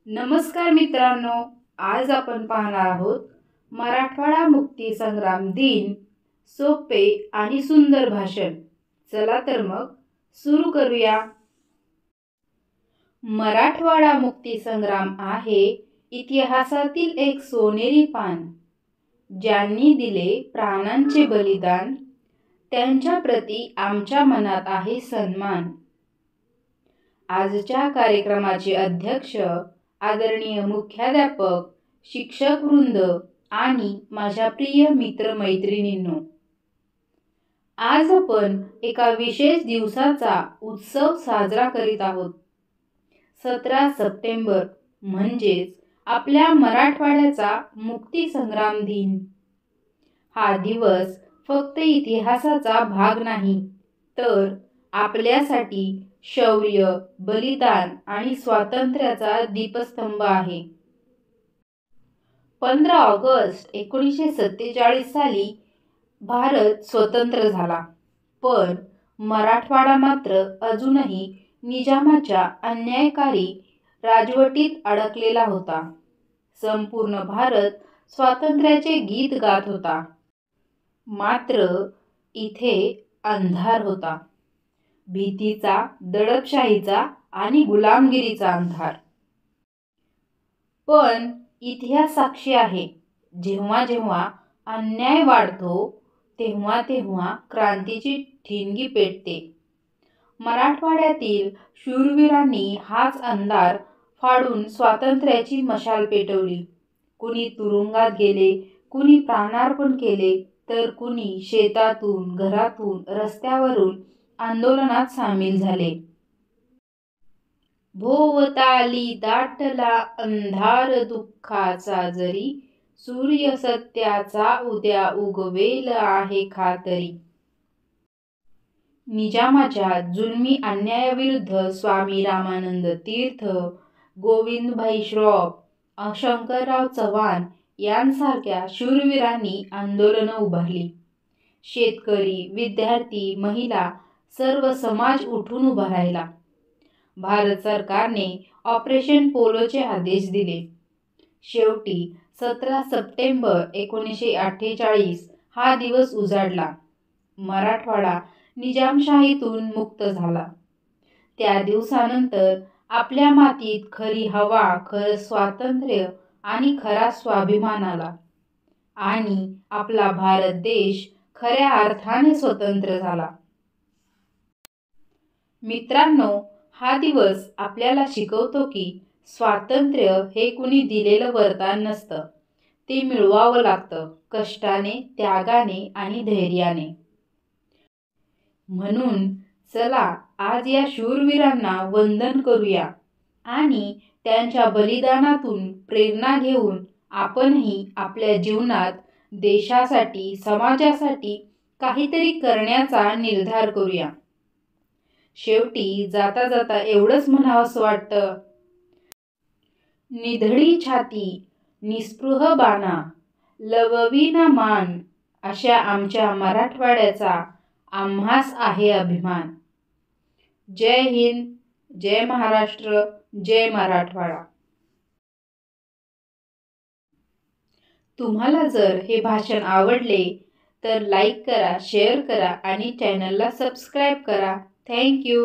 नमस्कार मित्रांनो, आज आपण पाहणार आहोत मराठवाडा मुक्ती संग्राम दिन सोपे आणि सुंदर भाषण। चला तर मग सुरू करूया। मराठवाडा मुक्ती संग्राम आहे इतिहासातील एक सोनेरी पान। ज्यांनी दिले प्राणांचे बलिदान त्यांच्या प्रती आमच्या मनात आहे सन्मान। आजच्या कार्यक्रमाचे अध्यक्ष आदरणीय मुख्याध्यापक, शिक्षक वृंद आणि माझ्या प्रिय मित्रमैत्रिणींनो, आज आपण एका विशेष दिवसाचा उत्सव साजरा करीत आहोत। 17 सप्टेंबर म्हणजेच आपल्या मराठवाड्याचा मुक्ती संग्राम दिन। हा दिवस फक्त इतिहासाचा भाग नाही, तर आपल्यासाठी शौर्य, बलिदान आणि स्वातंत्र्याचा दीपस्तंभ आहे। 15 ऑगस्ट 1947 साली भारत स्वतंत्र झाला, पण मराठवाडा मात्र अजूनही निजामाच्या अन्यायकारी राजवटीत अडकलेला होता। संपूर्ण भारत स्वातंत्र्याचे गीत गात होता, मात्र इथे अंधार होता। भीतीचा, दडपशाहीचा आणि गुलामगिरीचा अंधार। पण इतिहास साक्षी आहे, जेव्हा जेव्हा अन्याय वाढतो तेव्हा तेव्हा क्रांतीची ठिणगी पेटते। मराठवाड्यातील शूरवीरांनी हाच अंधार फाडून स्वातंत्र्याची मशाल पेटवली। कुणी तुरुंगात गेले, कुणी प्राणार्पण केले, तर कुणी शेतातून, घरातून, रस्त्यावरून आंदोलनात सामील झाले। भोवताली दाटला अंधार दुःखाचा, जरी सूर्य सत्याचा उद्या उगवेल आहे खातरी। निजामाच्या जुलमी अन्यायाविरुद्ध स्वामी रामानंद तीर्थ, गोविंदभाई श्रॉफ, शंकरराव चव्हाण यांसारख्या शूरवीरांनी आंदोलनं उभारली। शेतकरी, विद्यार्थी, महिला, सर्व समाज उठून उभा राहिला। भारत सरकारने ऑपरेशन पोलोचे आदेश दिले। शेवटी 17 सप्टेंबर 1948 हा दिवस उजाडला। मराठवाडा निजामशाहीतून मुक्त झाला। त्या दिवसानंतर आपल्या मातीत खरी हवा, खरं स्वातंत्र्य आणि खरा स्वाभिमान आला आणि आपला भारत देश खऱ्या अर्थाने स्वतंत्र झाला। मित्रांनो, हा दिवस आपल्याला शिकवतो की स्वातंत्र्य हे कुणी दिलेलं वरदान नसतं, ते मिळवावं लागतं कष्टाने, त्यागाने आणि धैर्याने। म्हणून चला आज या शूरवीरांना वंदन करूया आणि त्यांच्या बलिदानातून प्रेरणा घेऊन आपणही आपल्या जीवनात देशासाठी, समाजासाठी काहीतरी करण्याचा निर्धार करूया। शेवटी जाता जाता एवढंच म्हणावंसं वाटतं, निधडी छाती, निस्पृह बाणा, लवविना मान, अशा आमच्या मराठवाड्याचा आम्हास आहे अभिमान। जय हिंद, जय महाराष्ट्र, जय मराठवाडा। तुम्हाला जर हे भाषण आवडले तर लाईक करा, शेअर करा आणि चॅनलला सबस्क्राईब करा। Thank you.